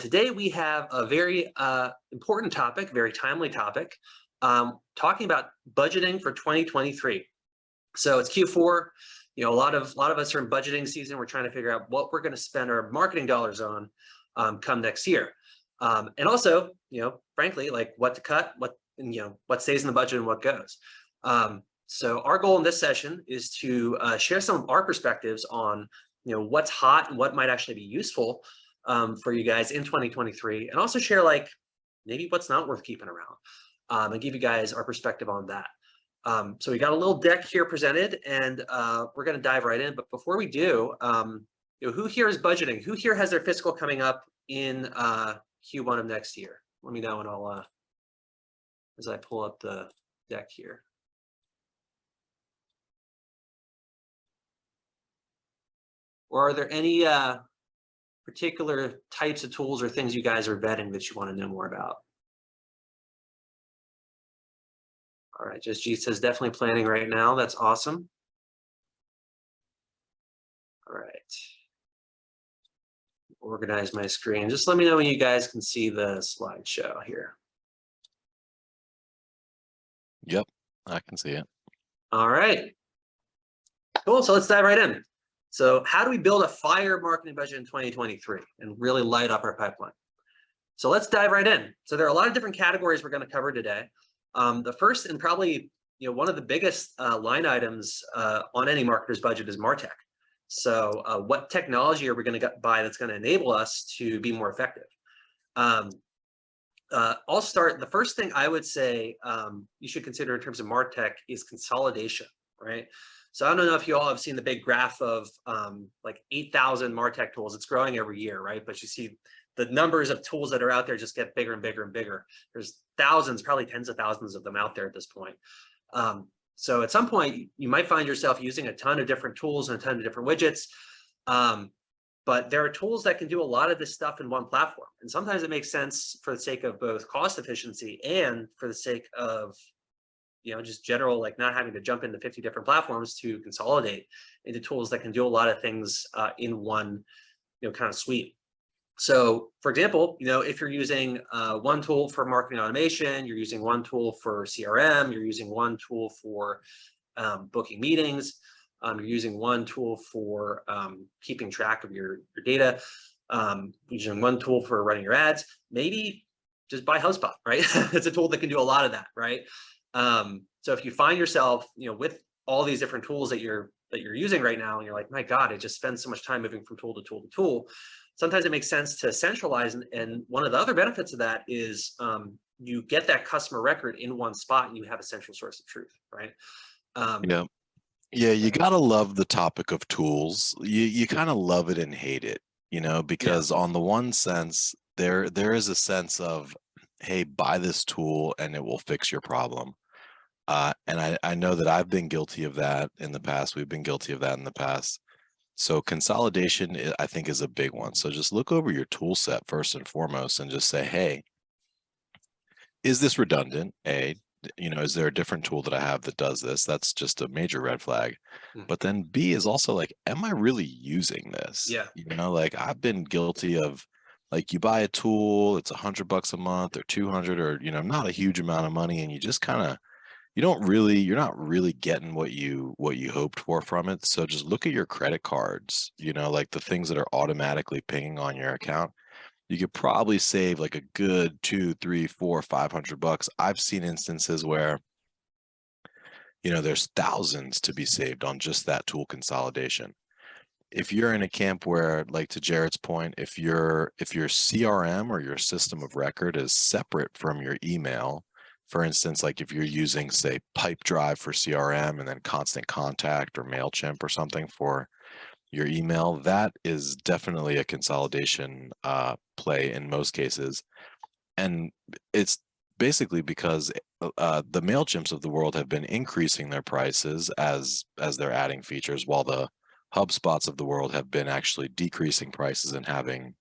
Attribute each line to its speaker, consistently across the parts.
Speaker 1: Today we have a very important topic, very timely topic, talking about budgeting for 2023. So it's Q4. A lot of us are in budgeting season. We're trying to figure out what we're going to spend our marketing dollars on come next year, and also, frankly, like what to cut, what stays in the budget and what goes. So our goal in this session is to share some of our perspectives on what's hot and what might actually be useful for you guys in 2023, and also share like maybe what's not worth keeping around, and give you guys our perspective on that. So we got a little deck here presented, and we're going to dive right in. But before we do, who here is budgeting? Who here has their fiscal coming up in Q1 of next year? Let me know, and I'll as I pull up the deck here. Or are there any particular types of tools or things you guys are vetting that you want to know more about? All right, Just G says definitely planning right now. That's awesome. All right. Organize my screen. Just let me know when you guys can see the slideshow here.
Speaker 2: Yep, I can see it.
Speaker 1: All right. Cool, so let's dive right in. So how do we build a fire marketing budget in 2023 and really light up our pipeline? So let's dive right in. So there are a lot of different categories we're going to cover today. The first and probably one of the biggest line items on any marketer's budget is Martech. So what technology are we going to buy that's going to enable us to be more effective? I'll start. The first thing I would say you should consider in terms of Martech is consolidation, right? So I don't know if you all have seen the big graph of like 8,000 Martech tools. It's growing every year, right? But you see the numbers of tools that are out there just get bigger and bigger and bigger. There's thousands, probably tens of thousands of them out there at this point. So at some point, you might find yourself using a ton of different tools and a ton of different widgets. But there are tools that can do a lot of this stuff in one platform. And sometimes it makes sense for the sake of both cost efficiency and for the sake of just general, like not having to jump into 50 different platforms, to consolidate into tools that can do a lot of things in one, kind of suite. So for example, if you're using one tool for marketing automation, you're using one tool for CRM, you're using one tool for booking meetings, you're using one tool for keeping track of your data, using one tool for running your ads, maybe just buy HubSpot, right? It's a tool that can do a lot of that, right? So if you find yourself, with all these different tools that you're using right now, and you're like, my God, I just spend so much time moving from tool to tool to tool. Sometimes it makes sense to centralize. And one of the other benefits of that is you get that customer record in one spot, and you have a central source of truth, right?
Speaker 2: Yeah, you gotta love the topic of tools. You kind of love it and hate it, because on the one sense, there is a sense of, hey, buy this tool and it will fix your problem. And I know that I've been guilty of that in the past. We've been guilty of that in the past. So consolidation, I think, is a big one. So just look over your tool set first and foremost and just say, hey, is this redundant? Is there a different tool that I have that does this? That's just a major red flag. But then B is also like, am I really using this?
Speaker 1: Yeah.
Speaker 2: Like I've been guilty of, like, you buy a tool, it's $100 a month or 200 or, not a huge amount of money. And you just kind of, you're not really getting what you hoped for from it. So just look at your credit cards, like the things that are automatically pinging on your account. You could probably save like a good $200, $300, $400, $500. I've seen instances where, there's thousands to be saved on just that tool consolidation. If you're in a camp where, like to Jared's point, if your CRM or your system of record is separate from your email, for instance, like if you're using, say, Pipedrive for CRM and then Constant Contact or MailChimp or something for your email, that is definitely a consolidation play in most cases. And it's basically because the MailChimps of the world have been increasing their prices as they're adding features, while the HubSpots of the world have been actually decreasing prices and having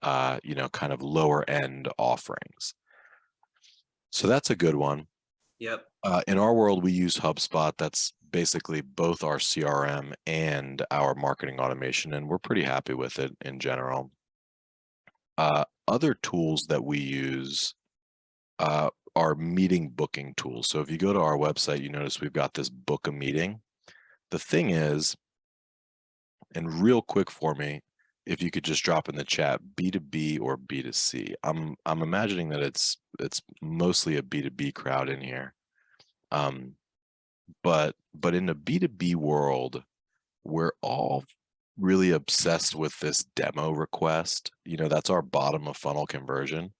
Speaker 2: kind of lower end offerings. So that's a good one.
Speaker 1: Yep.
Speaker 2: In our world, we use HubSpot. That's basically both our CRM and our marketing automation, and we're pretty happy with it in general. other tools that we use are meeting booking tools. So if you go to our website, you notice we've got this book a meeting. The thing is, and real quick for me, if you could just drop in the chat B2B or B2C. I'm imagining that it's mostly a B2B crowd in here. But in the B2B world, we're all really obsessed with this demo request. You know, that's our bottom of funnel conversion.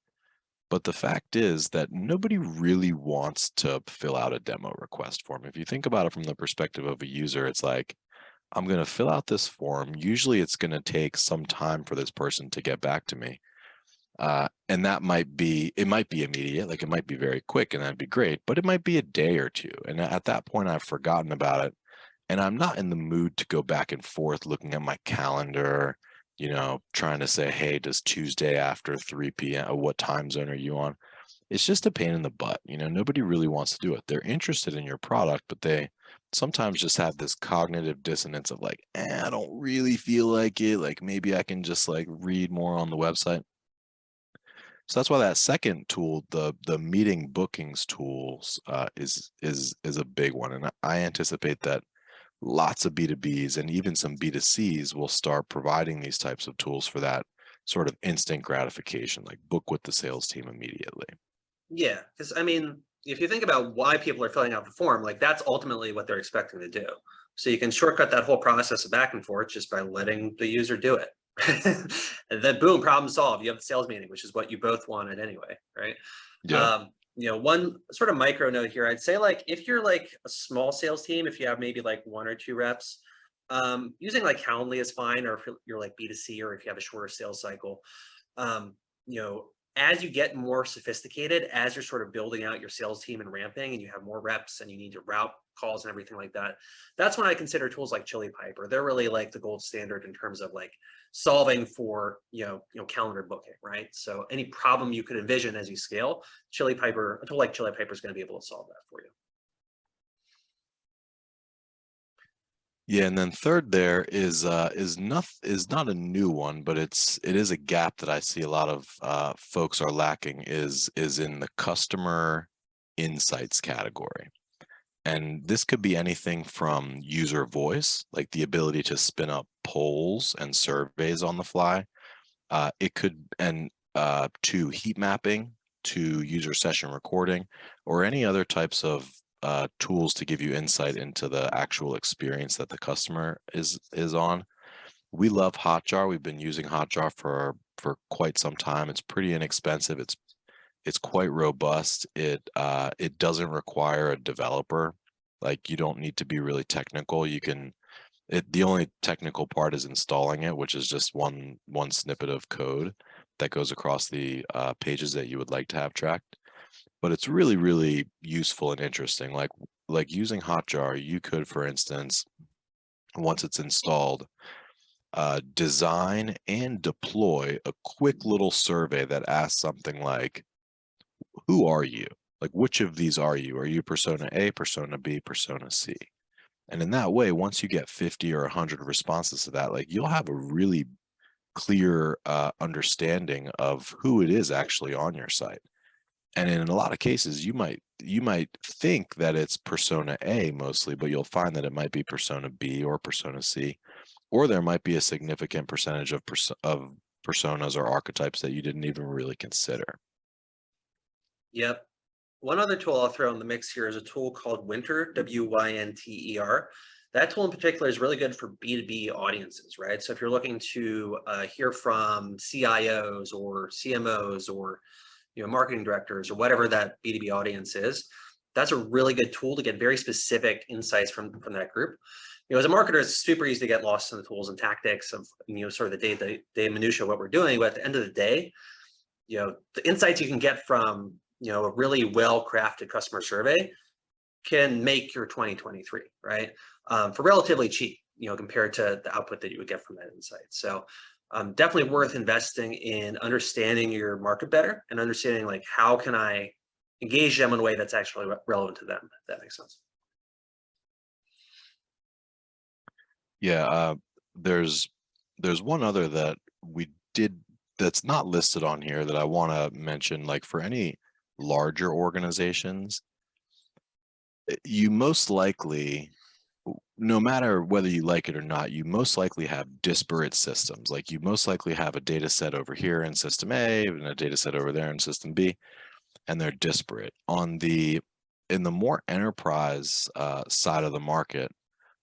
Speaker 2: But the fact is that nobody really wants to fill out a demo request form. If you think about it from the perspective of a user, it's like, I'm going to fill out this form. Usually it's going to take some time for this person to get back to me. And that might be, it might be immediate, like it might be very quick and that'd be great, but it might be a day or two. And at that point, I've forgotten about it. And I'm not in the mood to go back and forth looking at my calendar, you know, trying to say, hey, does Tuesday after 3 p.m., what time zone are you on? It's just a pain in the butt. You know, nobody really wants to do it. They're interested in your product, but they sometimes just have this cognitive dissonance of like, I don't really feel like it. Like maybe I can just like read more on the website. So that's why that second tool, the meeting bookings tools, is a big one. And I anticipate that lots of B2Bs and even some B2Cs will start providing these types of tools for that sort of instant gratification, like book with the sales team immediately.
Speaker 1: Yeah, because I mean, if you think about why people are filling out the form, like that's ultimately what they're expecting to do. So you can shortcut that whole process of back and forth just by letting the user do it. And then boom, problem solved. You have the sales meeting, which is what you both wanted anyway, right?
Speaker 2: Yeah.
Speaker 1: You know, one sort of micro note here, I'd say like if you're like a small sales team, if you have maybe like 1 or 2 reps, using like Calendly is fine, or if you're like B2C, or if you have a shorter sales cycle. You know, as you get more sophisticated, as you're sort of building out your sales team and ramping, and you have more reps and you need to route calls and everything like that, that's when I consider tools like Chili Piper. They're really like the gold standard in terms of like solving for, you know, calendar booking, right? So any problem you could envision as you scale, Chili Piper, a tool like Chili Piper is going to be able to solve that for you.
Speaker 2: Yeah, and then third there is not a new one, but it is a gap that I see a lot of folks are lacking is in the customer insights category. And this could be anything from user voice, like the ability to spin up polls and surveys on the fly. It could, and to heat mapping, to user session recording, or any other types of tools to give you insight into the actual experience that the customer is on. We love Hotjar. We've been using Hotjar for quite some time. It's pretty inexpensive. It's quite robust. It doesn't require a developer. Like you don't need to be really technical. You can the only technical part is installing it, which is just one snippet of code that goes across the pages that you would like to have tracked. But it's really, really useful and interesting. Like using Hotjar, you could, for instance, once it's installed, design and deploy a quick little survey that asks something like, who are you? Like, which of these are you? Are you persona A, persona B, persona C? And in that way, once you get 50 or 100 responses to that, like you'll have a really clear understanding of who it is actually on your site. And in a lot of cases, you might think that it's persona A mostly, but you'll find that it might be persona B or persona C, or there might be a significant percentage of personas or archetypes that you didn't even really consider.
Speaker 1: Yep. One other tool I'll throw in the mix here is a tool called Winter, Winter. That tool in particular is really good for B2B audiences, right? So if you're looking to hear from CIOs or CMOs or marketing directors or whatever that B2B audience is, that's a really good tool to get very specific insights from that group. As a marketer, it's super easy to get lost in the tools and tactics of sort of the day minutia of what we're doing. But at the end of the day, the insights you can get from a really well-crafted customer survey can make your 2023, right? For relatively cheap, compared to the output that you would get from that insight. So definitely worth investing in understanding your market better and understanding like how can I engage them in a way that's actually relevant to them, if that makes sense.
Speaker 2: Yeah, there's one other that we did that's not listed on here that I want to mention, like for any larger organizations, you most likely, no matter whether you like it or not, you most likely have disparate systems. Like you most likely have a data set over here in system A and a data set over there in system B, and they're disparate. In the more enterprise side of the market,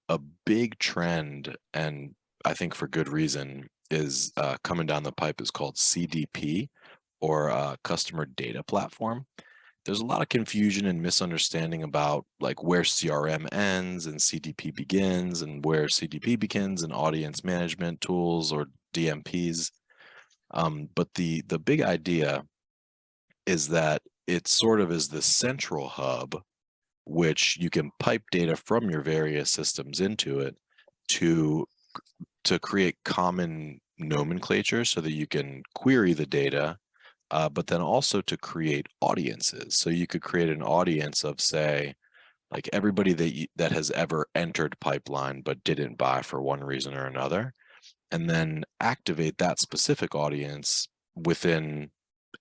Speaker 2: a big trend, and I think for good reason, is coming down the pipe is called CDP, or customer data platform. There's a lot of confusion and misunderstanding about like where CRM ends and CDP begins, and where CDP begins and audience management tools or DMPs. But the big idea is that it sort of is the central hub, which you can pipe data from your various systems into it to create common nomenclature so that you can query the data, but then also to create audiences. So you could create an audience of, say, like everybody that has ever entered pipeline but didn't buy for one reason or another, and then activate that specific audience within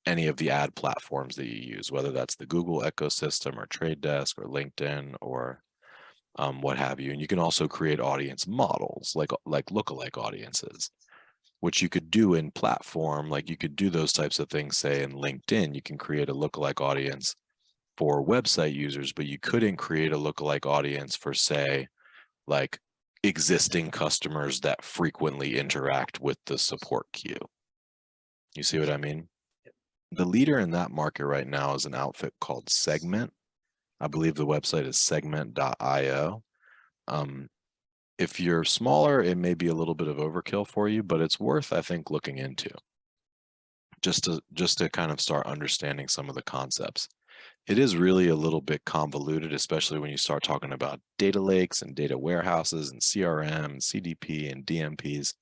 Speaker 2: any of the ad platforms that you use, whether that's the Google ecosystem or Trade Desk or LinkedIn or what have you. And you can also create audience models, like lookalike audiences, which you could do in platform. Like you could do those types of things, say in LinkedIn, you can create a lookalike audience for website users, but you couldn't create a lookalike audience for, say, like existing customers that frequently interact with the support queue. You see what I mean? The leader in that market right now is an outfit called Segment. I believe the website is segment.io. If you're smaller, it may be a little bit of overkill for you, but it's worth, I think, looking into just to kind of start understanding some of the concepts. It is really a little bit convoluted, especially when you start talking about data lakes and data warehouses and CRM and CDP and DMPs.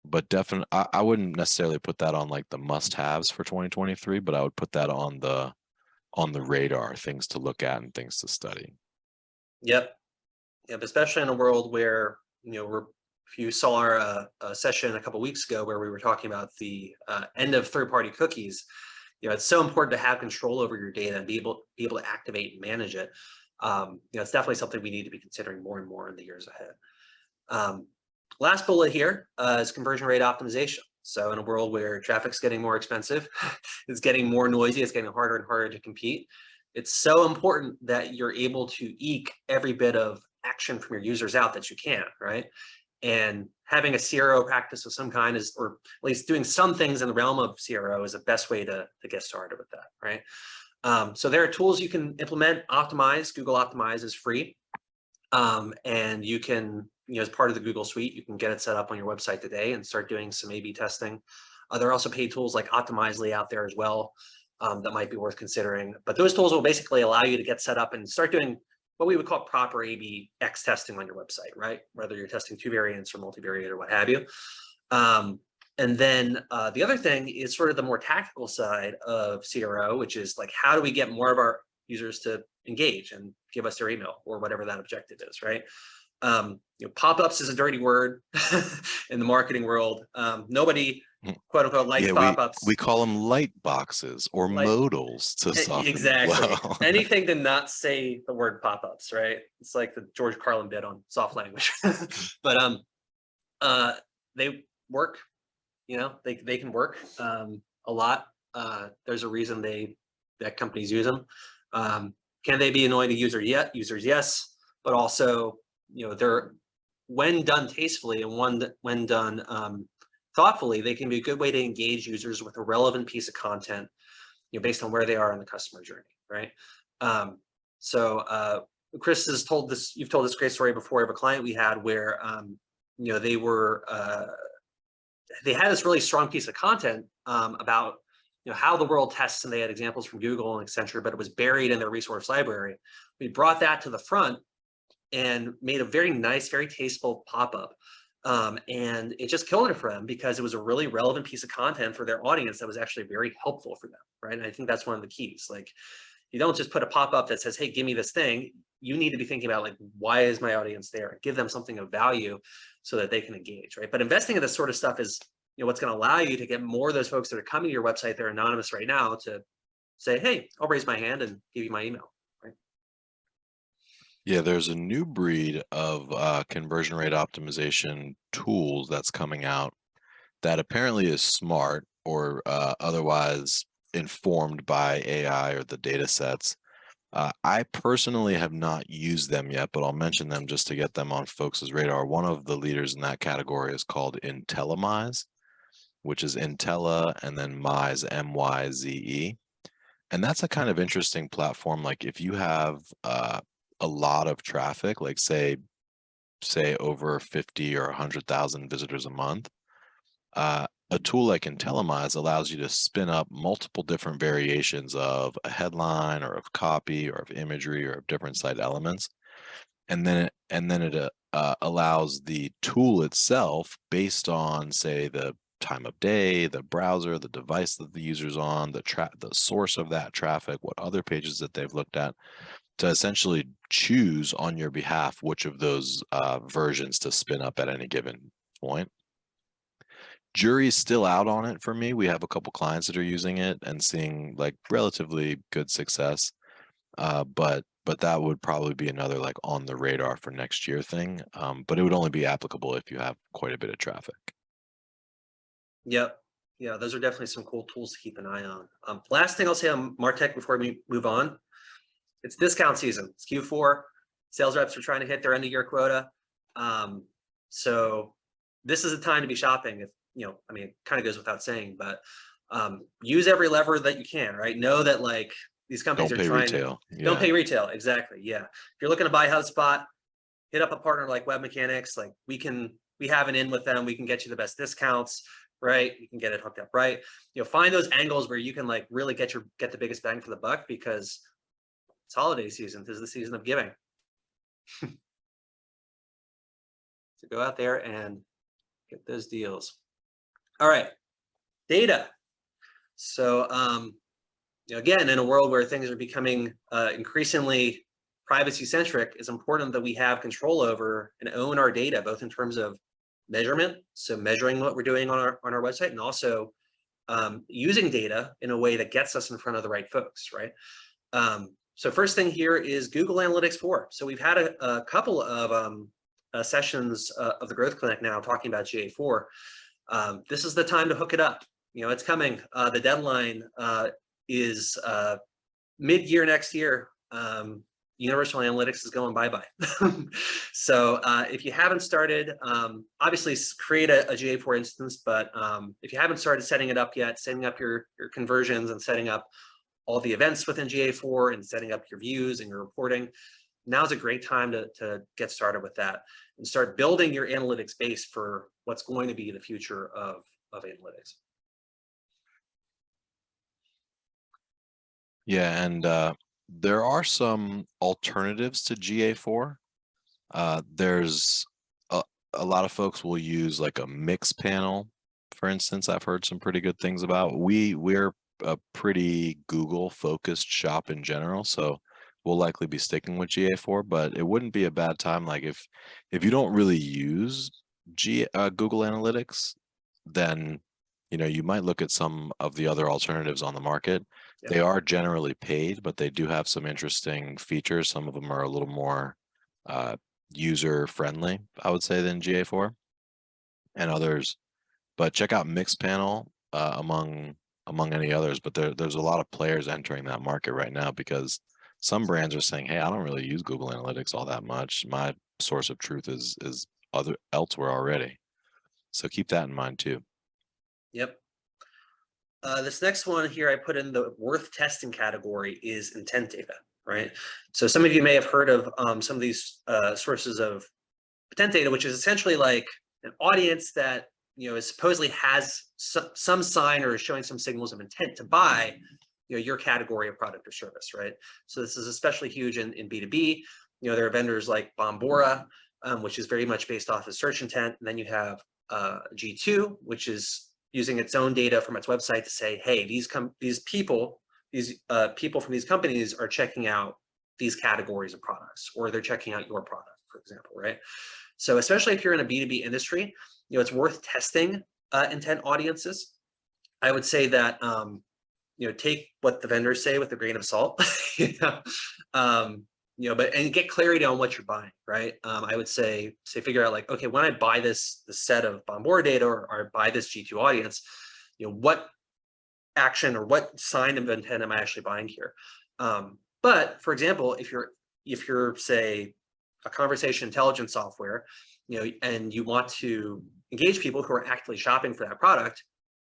Speaker 2: But definitely, I wouldn't necessarily put that on like the must-haves for 2023, but I would put that on the radar, things to look at and things to study.
Speaker 1: Yep. Yep. Especially in a world where, if you saw our session a couple of weeks ago where we were talking about the end of third-party cookies, it's so important to have control over your data and be able to activate and manage it. It's definitely something we need to be considering more and more in the years ahead. Last bullet here is conversion rate optimization. So in a world where traffic's getting more expensive, it's getting more noisy, it's getting harder and harder to compete. It's so important that you're able to eke every bit of action from your users out that you can, right? And having a CRO practice of some kind is, or at least doing some things in the realm of CRO, is the best way to get started with that, right? So there are tools you can implement. Optimize, Google Optimize is free. And you can, as part of the Google Suite, you can get it set up on your website today and start doing some A/B testing. There are also paid tools like Optimizely out there as well that might be worth considering. But those tools will basically allow you to get set up and start doing what we would call proper A/B/X testing on your website, right? Whether you're testing two variants or multivariate or what have you. And then the other thing is sort of the more tactical side of CRO, which is like, how do we get more of our users to engage and give us their email or whatever that objective is, right? Pop-ups is a dirty word in the marketing world. Nobody, quote unquote, likes pop-ups.
Speaker 2: We call them light boxes or modals to soften
Speaker 1: exactly.
Speaker 2: the blow.
Speaker 1: Anything to not say the word pop-ups, right? It's like the George Carlin bit on soft language. But they work. They can work a lot. There's a reason that companies use them. Can they be annoying to users? Yes, but also, they're, when done tastefully and when done thoughtfully, they can be a good way to engage users with a relevant piece of content, based on where they are in the customer journey, right? So Chris has told this. You've told this great story before of a client we had where, they had this really strong piece of content about how the world tests, and they had examples from Google and Accenture, but it was buried in their resource library. We brought that to the front and made a very nice, very tasteful pop-up. And it just killed it for them because it was a really relevant piece of content for their audience that was actually very helpful for them, right? And I think that's one of the keys. Like, you don't just put a pop-up that says, hey, give me this thing. You need to be thinking about, like, why is my audience there? Give them something of value so that they can engage, right? But investing in this sort of stuff is, what's going to allow you to get more of those folks that are coming to your website, they're anonymous right now, to say, hey, I'll raise my hand and give you my email. Right?
Speaker 2: Yeah, there's a new breed of conversion rate optimization tools that's coming out that apparently is smart, or otherwise informed by AI or the data sets. I personally have not used them yet, but I'll mention them just to get them on folks' radar. One of the leaders in that category is called Intellimize, which is Intella and then Mize, M-Y-Z-E. And that's a kind of interesting platform. Like if you have a lot of traffic, like say over 50 or 100,000 visitors a month, a tool like Intellimize allows you to spin up multiple different variations of a headline or of copy or of imagery or of different site elements. And then it allows the tool itself, based on, say, the time of day, the browser, the device that the user's on, the source of that traffic, what other pages that they've looked at, to essentially choose on your behalf which of those versions to spin up at any given point. Jury's still out on it for me. We have a couple clients that are using it and seeing like relatively good success. But that would probably be another like on the radar for next year thing. But it would only be applicable if you have quite a bit of traffic.
Speaker 1: Yep. Yeah, those are definitely some cool tools to keep an eye on. Last thing I'll say on Martech before we move on, it's discount season. It's Q4. Sales reps are trying to hit their end of year quota. So this is a time to be shopping. If I mean, it kind of goes without saying, but use every lever that you can, right? Know that like these companies
Speaker 2: Don't
Speaker 1: are
Speaker 2: pay
Speaker 1: trying
Speaker 2: retail.
Speaker 1: to don't pay retail. Exactly. Yeah. If you're looking to buy HubSpot, hit up a partner like Web Mechanics. Like we have an in with them. We can get you the best discounts, right? You can get it hooked up, right? Find those angles where you can like really get the biggest bang for the buck, because it's holiday season. This is the season of giving. So go out there and get those deals. All right, data. So again, in a world where things are becoming increasingly privacy centric, it's important that we have control over and own our data, both in terms of measurement, so measuring what we're doing on our website, and also using data in a way that gets us in front of the right folks, right? So first thing here is Google Analytics 4. So we've had a couple of sessions of the Growth Clinic now talking about GA4. This is the time to hook it up. It's coming. The deadline is mid-year next year. Universal Analytics is going bye-bye. So if you haven't started, obviously create a GA4 instance, but if you haven't started setting it up yet, setting up your conversions and setting up all the events within GA4 and setting up your views and your reporting, now's a great time to get started with that and start building your analytics base for what's going to be the future of analytics.
Speaker 2: Yeah, and there are some alternatives to GA4. There's a lot of folks will use like a mix panel, for instance. I've heard some pretty good things about. We're a pretty Google focused shop in general, so we'll likely be sticking with GA4, but it wouldn't be a bad time. Like if you don't really use Google Analytics, then you might look at some of the other alternatives on the market. Yep. They are generally paid, but they do have some interesting features. Some of them are a little more user friendly, I would say, than GA4 and others. But check out Mixpanel among any others. But there's a lot of players entering that market right now, because some brands are saying, hey, I don't really use Google Analytics all that much. My source of truth is elsewhere already. So keep that in mind too.
Speaker 1: Yep. This next one here I put in the worth testing category is intent data, right? So some of you may have heard of some of these sources of intent data, which is essentially like an audience that is supposedly has some sign or is showing some signals of intent to buy your category of product or service, right? So this is especially huge in B2B. There are vendors like Bombora, which is very much based off of search intent. And then you have G2, which is using its own data from its website to say, hey, these people from these companies are checking out these categories of products, or they're checking out your product, for example, right? So especially if you're in a B2B industry, it's worth testing intent audiences. I would say that, take what the vendors say with a grain of salt, you know, and get clarity on what you're buying, right? I would say figure out like, okay, when I buy this set of onboard data or I buy this G2 audience, what action or what sign of intent am I actually buying here? But for example, if you're say a conversation intelligence software, and you want to engage people who are actively shopping for that product,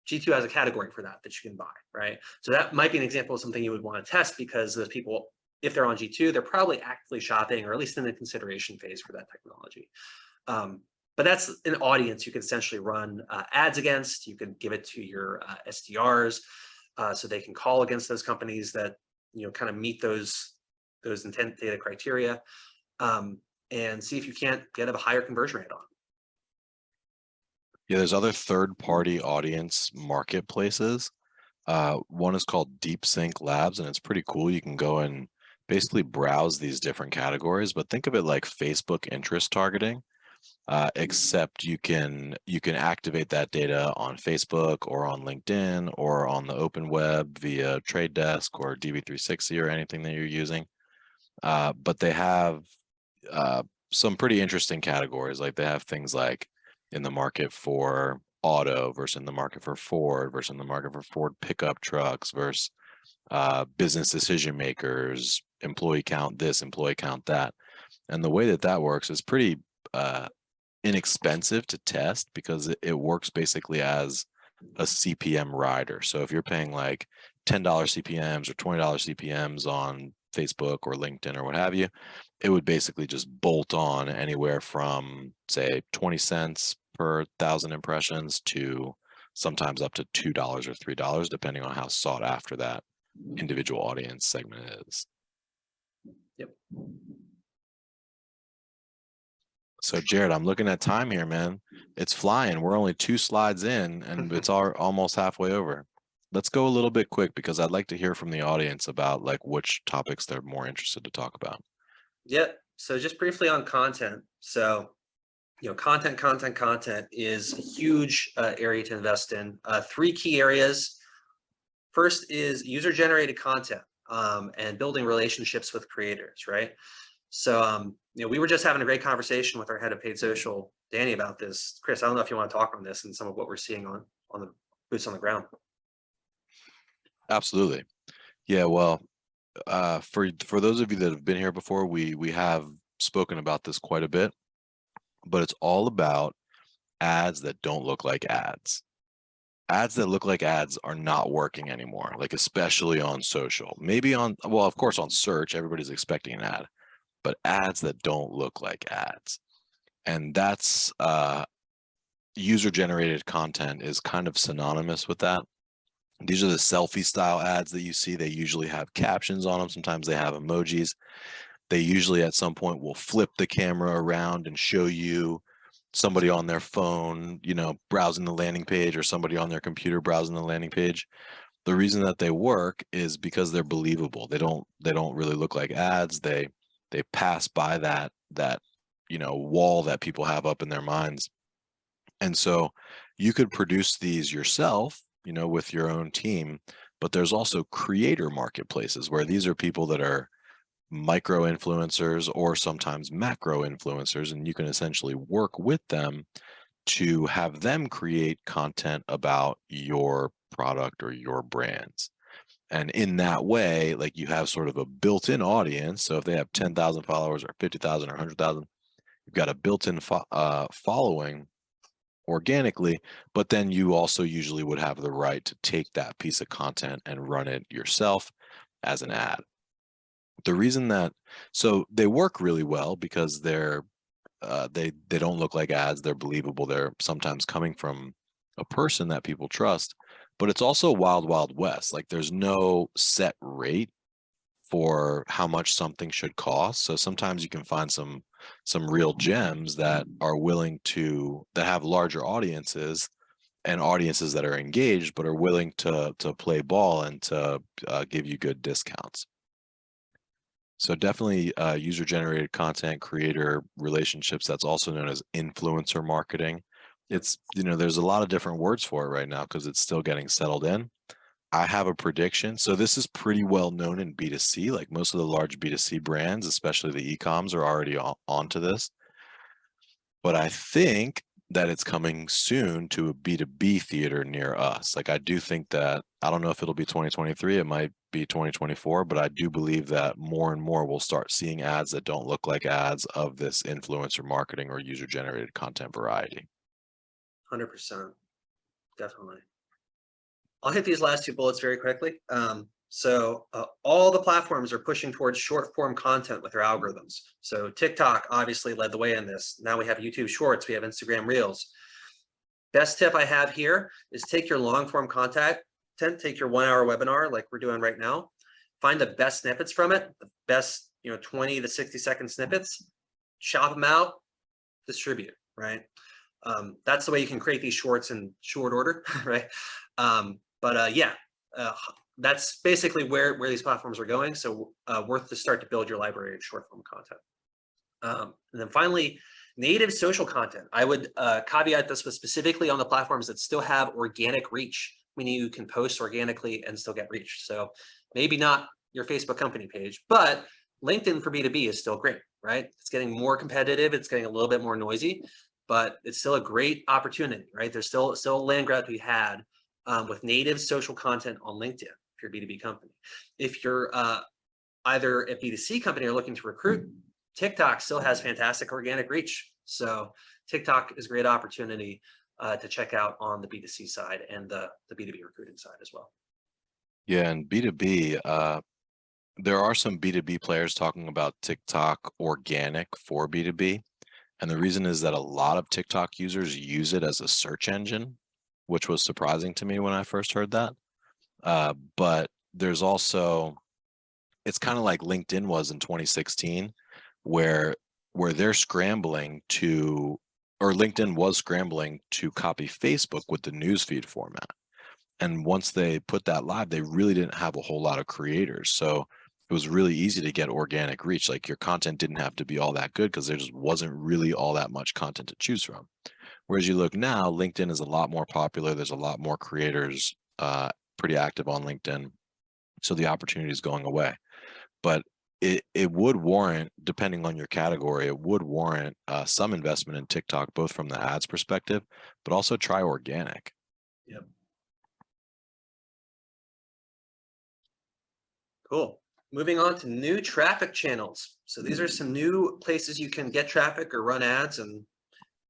Speaker 1: G2 has a category for that you can buy, right? So that might be an example of something you would want to test, because those people, if they're on G2, they're probably actively shopping or at least in the consideration phase for that technology. But that's an audience you can essentially run ads against. You can give it to your SDRs so they can call against those companies that kind of meet those intent data criteria, and see if you can't get a higher conversion rate on.
Speaker 2: Yeah, there's other third-party audience marketplaces. One is called Deep Sync Labs, and it's pretty cool. You can go and basically browse these different categories, but think of it like Facebook interest targeting, except you can activate that data on Facebook or on LinkedIn or on the open web via Trade Desk or DV360 or anything that you're using. But they have some pretty interesting categories. Like they have things like in the market for auto versus in the market for Ford versus in the market for Ford pickup trucks versus business decision makers, employee count this, employee count that. And the way that works is pretty inexpensive to test, because it works basically as a CPM rider. So if you're paying like $10 CPMs or $20 CPMs on Facebook or LinkedIn or what have you, it would basically just bolt on anywhere from say 20 cents per 1,000 impressions to sometimes up to $2 or $3, depending on how sought after that individual audience segment is.
Speaker 1: Yep.
Speaker 2: So Jared, I'm looking at time here, man. It's flying. We're only 2 slides in and it's almost halfway over. Let's go a little bit quick, because I'd like to hear from the audience about like which topics they're more interested to talk about.
Speaker 1: Yeah. So just briefly on content. So, content is a huge area to invest in. 3 key areas. First is user-generated content and building relationships with creators, right? So, we were just having a great conversation with our head of paid social, Danny, about this. Chris, I don't know if you want to talk on this and some of what we're seeing on the boots on the ground.
Speaker 2: Absolutely. Yeah, well, for those of you that have been here before, we have spoken about this quite a bit, but it's all about ads that don't look like ads. Ads that look like ads are not working anymore, like especially on social. Maybe well, of course on search, everybody's expecting an ad, but ads that don't look like ads. And that's user-generated content is kind of synonymous with that. These are the selfie style ads that you see. They usually have captions on them. Sometimes they have emojis. They usually at some point will flip the camera around and show you somebody on their phone, browsing the landing page, or somebody on their computer browsing the landing page. The reason that they work is because they're believable. They don't really look like ads. They pass by that wall that people have up in their minds. And so you could produce these yourself, with your own team, but there's also creator marketplaces where these are people that are micro influencers or sometimes macro influencers, and you can essentially work with them to have them create content about your product or your brands. And in that way, like, you have sort of a built-in audience. So if they have 10,000 followers or 50,000 or 100,000, you've got a built-in following organically, but then you also usually would have the right to take that piece of content and run it yourself as an ad. The reason so they work really well because they don't look like ads. They're believable. They're sometimes coming from a person that people trust, but it's also wild, wild west. Like, there's no set rate for how much something should cost. So sometimes you can find some real gems that are that have larger audiences and audiences that are engaged, but are willing to play ball and to give you good discounts. So definitely user-generated content, creator relationships. That's also known as influencer marketing. It's, there's a lot of different words for it right now because it's still getting settled in. I have a prediction. So this is pretty well known in B2C. Like most of the large B2C brands, especially the e-coms, are already onto this. But I think that it's coming soon to a B2B theater near us. Like I do think that, I don't know if it'll be 2023, it might be 2024, but I do believe that more and more we'll start seeing ads that don't look like ads of this influencer marketing or user generated content variety.
Speaker 1: 100%, definitely. I'll hit these last two bullets very quickly. All the platforms are pushing towards short form content with their algorithms. So TikTok obviously led the way in this. Now we have YouTube Shorts, we have Instagram Reels. Best tip I have here is take your long form content, take your 1 hour webinar like we're doing right now, find the best snippets from it, the best 20 to 60-second snippets, chop them out, distribute, right? That's the way you can create these shorts in short order, right? That's basically where these platforms are going. So worth to start to build your library of short form content. And then finally, native social content. I would caveat this with specifically on the platforms that still have organic reach, meaning you can post organically and still get reach. So maybe not your Facebook company page, but LinkedIn for B2B is still great, right? It's getting more competitive. It's getting a little bit more noisy, but it's still a great opportunity, right? There's still a land grab to be had with native social content on LinkedIn if you're a B2B company. If you're either a B2C company or looking to recruit, TikTok still has fantastic organic reach. So TikTok is a great opportunity to check out on the B2C side and the B2B recruiting side as well.
Speaker 2: Yeah, and B2B, there are some B2B players talking about TikTok organic for B2B. And the reason is that a lot of TikTok users use it as a search engine, which was surprising to me when I first heard that. But there's also, it's kind of like LinkedIn was in 2016, where they're scrambling to, or LinkedIn was scrambling to copy Facebook with the newsfeed format. And once they put that live, they really didn't have a whole lot of creators. So it was really easy to get organic reach. Like your content didn't have to be all that good because there just wasn't really all that much content to choose from. Whereas you look now, LinkedIn is a lot more popular. There's a lot more creators pretty active on LinkedIn. So the opportunity is going away. But it would warrant, depending on your category, it would warrant some investment in TikTok, both from the ads perspective, but also try organic.
Speaker 1: Yep. Cool. Moving on to new traffic channels. So these are some new places you can get traffic or run ads and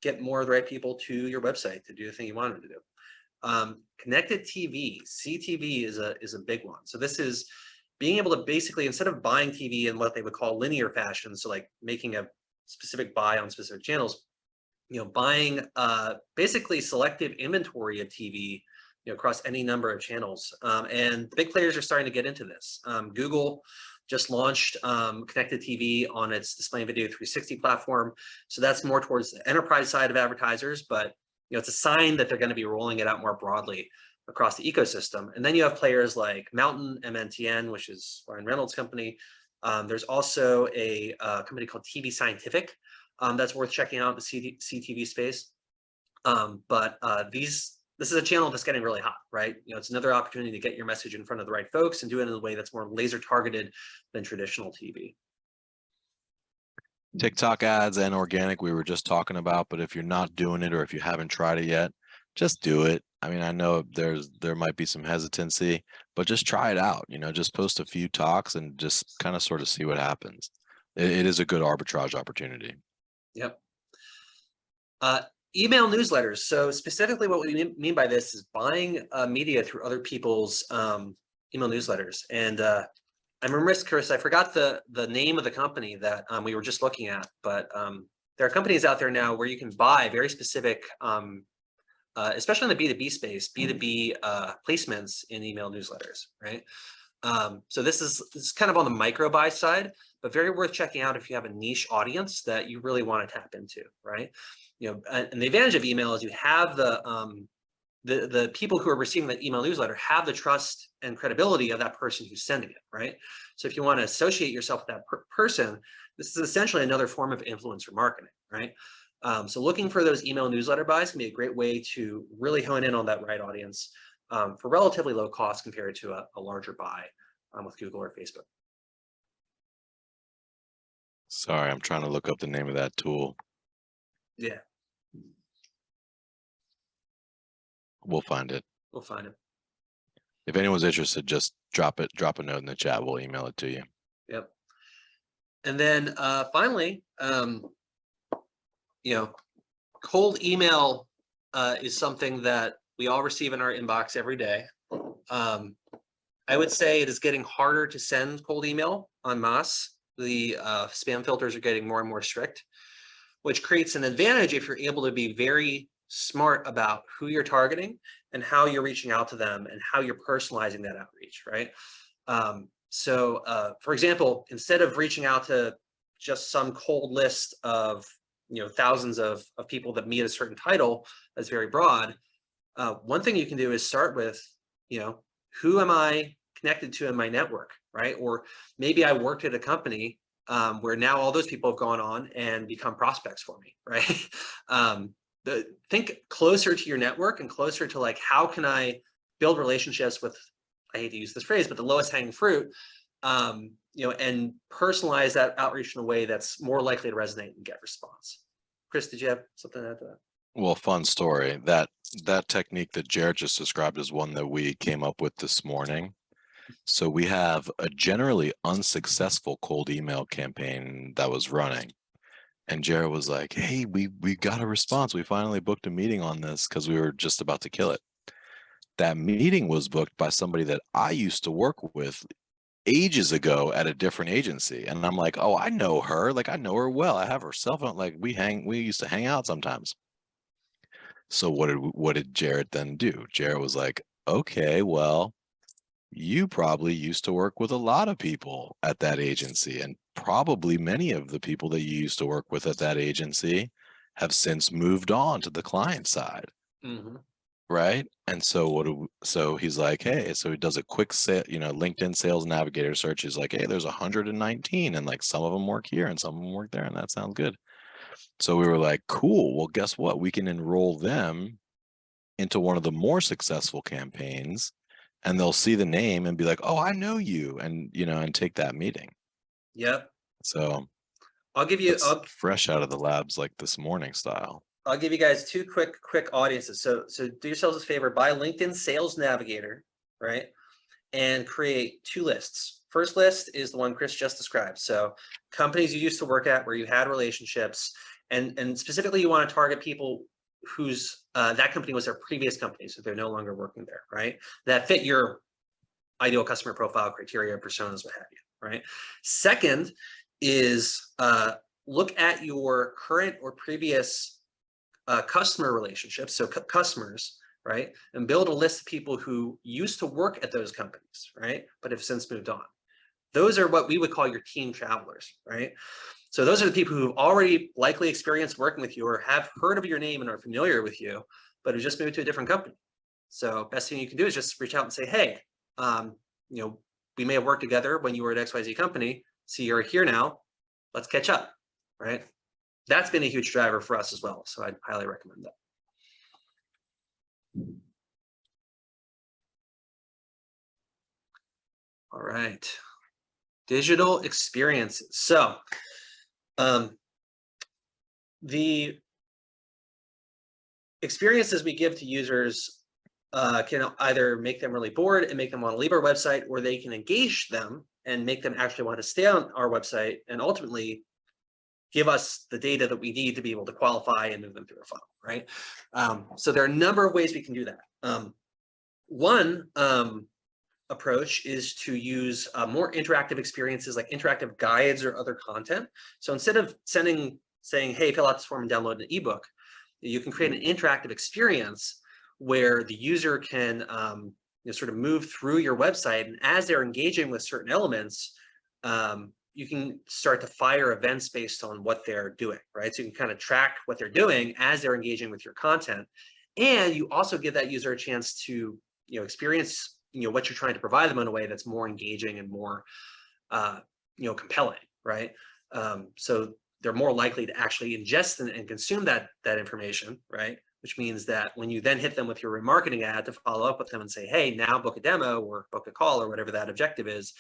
Speaker 1: get more of the right people to your website to do the thing you want them to do. Connected TV, CTV is a big one. So this is being able to basically, instead of buying TV in what they would call linear fashion, so like making a specific buy on specific channels, buying basically selective inventory of TV across any number of channels. And big players are starting to get into this. Google just launched connected TV on its Display and Video 360 platform. So that's more towards the enterprise side of advertisers, but it's a sign that they're going to be rolling it out more broadly across the ecosystem. And then you have players like Mountain, MNTN, which is Ryan Reynolds' company. There's also a company called TV Scientific that's worth checking out in the CTV space. This is a channel that's getting really hot, right? It's another opportunity to get your message in front of the right folks and do it in a way that's more laser targeted than traditional TV.
Speaker 2: TikTok ads and organic we were just talking about, but if you're not doing it or if you haven't tried it yet, just do it. I mean, I know there might be some hesitancy, but just try it out. Just post a few talks and just kind of sort of see what happens. It is a good arbitrage opportunity.
Speaker 1: Yep. Email newsletters. So specifically what we mean by this is buying media through other people's email newsletters. And I'm remiss, Chris, I forgot the name of the company that we were just looking at, but there are companies out there now where you can buy very specific, especially in the B2B space, B2B placements in email newsletters, right? So this is kind of on the micro buy side, but very worth checking out if you have a niche audience that you really want to tap into, right? And the advantage of email is you have the people who are receiving the email newsletter have the trust and credibility of that person who's sending it, right? So if you want to associate yourself with that person, this is essentially another form of influencer marketing, right? So looking for those email newsletter buys can be a great way to really hone in on that right audience for relatively low cost compared to a larger buy with Google or Facebook.
Speaker 2: Sorry, I'm trying to look up the name of that tool.
Speaker 1: Yeah,
Speaker 2: We'll find it.
Speaker 1: we'll find it.
Speaker 2: If anyone's interested, just drop a note in the chat. We'll email it to you.
Speaker 1: Yep. And then finally, cold email is something that we all receive in our inbox every day. I would say it is getting harder to send cold email en masse. The spam filters are getting more and more strict, which creates an advantage if you're able to be very smart about who you're targeting and how you're reaching out to them and how you're personalizing that outreach, right? So for example, instead of reaching out to just some cold list of thousands of people that meet a certain title that's very broad, one thing you can do is start with, who am I connected to in my network, right? Or maybe I worked at a company where now all those people have gone on and become prospects for me, right? Think closer to your network and closer to like, how can I build relationships with, I hate to use this phrase, but the lowest hanging fruit, and personalize that outreach in a way that's more likely to resonate and get response. Chris, did you have something to add to that?
Speaker 2: Well, fun story. That technique that Jared just described is one that we came up with this morning. So we have a generally unsuccessful cold email campaign that was running. And Jared was like, hey, we got a response. We finally booked a meeting on this because we were just about to kill it. That meeting was booked by somebody that I used to work with ages ago at a different agency. And I'm like, oh, I know her. Like, I know her well. I have her cell phone. Like, we used to hang out sometimes. So what did Jared then do? Jared was like, okay, well, you probably used to work with a lot of people at that agency, and probably many of the people that you used to work with at that agency have since moved on to the client side.
Speaker 1: Mm-hmm.
Speaker 2: Right. And so so he's like, hey, so he does a quick LinkedIn sales navigator search. He's like, hey, there's 119, and like some of them work here and some of them work there, and that sounds good. So we were like, cool, well, guess what? We can enroll them into one of the more successful campaigns, and they'll see the name and be like, oh, I know you, and and take that meeting.
Speaker 1: Yep.
Speaker 2: So
Speaker 1: I'll give you
Speaker 2: fresh out of the labs like this morning style.
Speaker 1: I'll give you guys two quick audiences. So do yourselves a favor, buy LinkedIn Sales Navigator, right? And create two lists. First list is the one Chris just described. So companies you used to work at where you had relationships, and specifically you want to target people whose that company was their previous company, so they're no longer working there, right? That fit your ideal customer profile criteria, personas, what have you, right? Second is look at your current or previous customer relationships, so customers, right? And build a list of people who used to work at those companies, right? But have since moved on. Those are what we would call your team travelers, right? So those are the people who've already likely experienced working with you or have heard of your name and are familiar with you, but have just moved to a different company. So best thing you can do is just reach out and say, hey, we may have worked together when you were at XYZ company. See, you're here now. Let's catch up, right? That's been a huge driver for us as well. So I'd highly recommend that. All right. Digital experiences. So the experiences we give to users can either make them really bored and make them want to leave our website, or they can engage them and make them actually want to stay on our website and ultimately give us the data that we need to be able to qualify and move them through a funnel, right? So there are a number of ways we can do that. One approach is to use more interactive experiences like interactive guides or other content. So instead of saying, hey, fill out this form and download an ebook, you can create an interactive experience where the user can sort of move through your website, and as they're engaging with certain elements, you can start to fire events based on what they're doing, right? So you can kind of track what they're doing as they're engaging with your content. And you also give that user a chance to, experience, what you're trying to provide them in a way that's more engaging and more, compelling, right? So they're more likely to actually ingest and consume that information, right? Which means that when you then hit them with your remarketing ad to follow up with them and say, hey, now book a demo or book a call or whatever that objective is,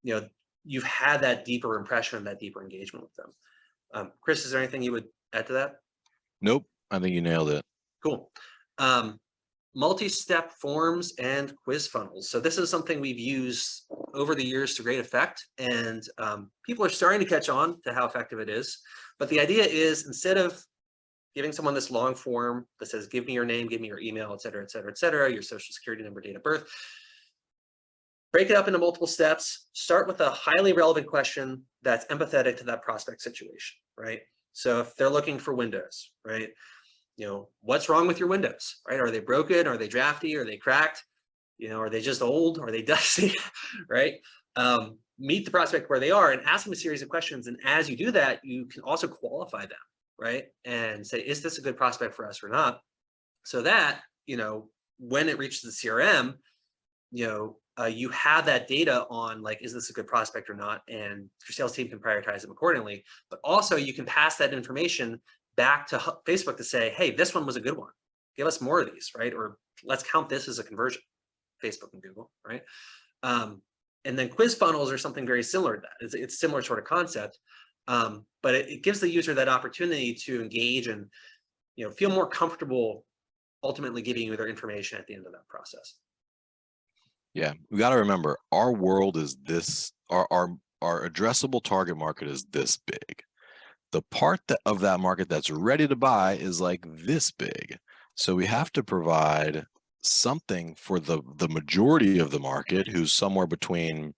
Speaker 1: you've had that deeper impression, that deeper engagement with them. Chris, is there anything you would add to that?
Speaker 2: Nope, I think you nailed it.
Speaker 1: Cool. Multi-step forms and quiz funnels. So this is something we've used over the years to great effect, and people are starting to catch on to how effective it is. But the idea is, instead of giving someone this long form that says, give me your name, give me your email, et cetera, et cetera, et cetera, your social security number, date of birth, break it up into multiple steps. Start with a highly relevant question that's empathetic to that prospect situation, right? So if they're looking for windows, right? What's wrong with your windows, right? Are they broken? Are they drafty? Are they cracked? Are they just old? Are they dusty, right? Meet the prospect where they are and ask them a series of questions. And as you do that, you can also qualify them, right? And say, is this a good prospect for us or not? So that, when it reaches the CRM, you have that data on, like, is this a good prospect or not? And your sales team can prioritize them accordingly. But also you can pass that information back to Facebook to say, hey, this one was a good one. Give us more of these, right? Or let's count this as a conversion, Facebook and Google, right? And then quiz funnels are something very similar to that. It's similar sort of concept, but it gives the user that opportunity to engage and feel more comfortable ultimately giving you their information at the end of that process.
Speaker 2: Yeah, we got to remember, our world is this, our addressable target market is this big. The part of that market that's ready to buy is like this big. So we have to provide something for the majority of the market who's somewhere between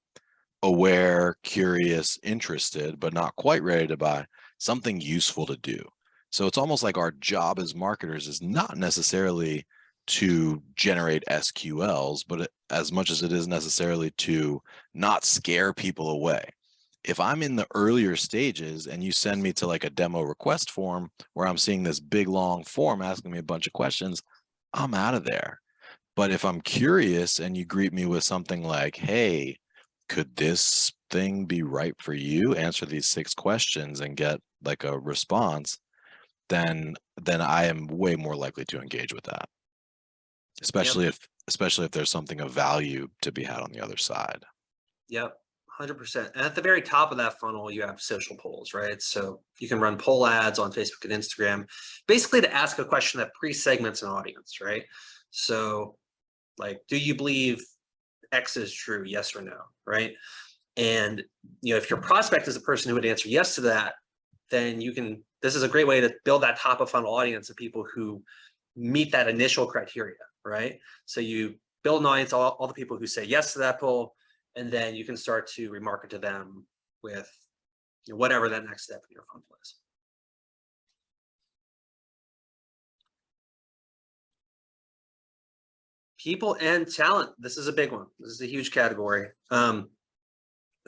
Speaker 2: aware, curious, interested, but not quite ready to buy, something useful to do. So it's almost like our job as marketers is not necessarily to generate SQLs, but as much as it is necessarily to not scare people away. If I'm in the earlier stages and you send me to like a demo request form where I'm seeing this big long form asking me a bunch of questions, I'm out of there. But if I'm curious and you greet me with something like, hey, could this thing be right for you? Answer these 6 questions and get like a response, then I am way more likely to engage with that. Especially if there's something of value to be had on the other side.
Speaker 1: Yep. 100%. And at the very top of that funnel, you have social polls, right? So you can run poll ads on Facebook and Instagram, basically to ask a question that pre-segments an audience, right? So like, do you believe X is true? Yes or no, right? And, if your prospect is the person who would answer yes to that, then this is a great way to build that top of funnel audience of people who meet that initial criteria, right? So you build an audience, all the people who say yes to that poll, and then you can start to remarket to them with whatever that next step in your funnel is. People and talent. This is a big one. This is a huge category. A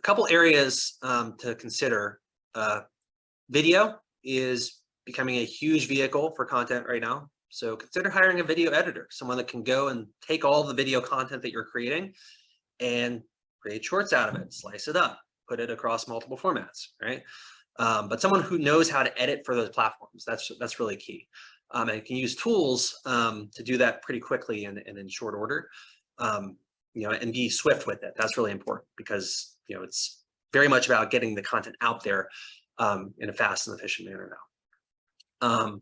Speaker 1: couple areas to consider. Video is becoming a huge vehicle for content right now. So consider hiring a video editor, someone that can go and take all the video content that you're creating and create shorts out of it, slice it up, put it across multiple formats, right? But someone who knows how to edit for those platforms, that's really key. And can use tools to do that pretty quickly and in short order, and be swift with it. That's really important because, it's very much about getting the content out there in a fast and efficient manner now.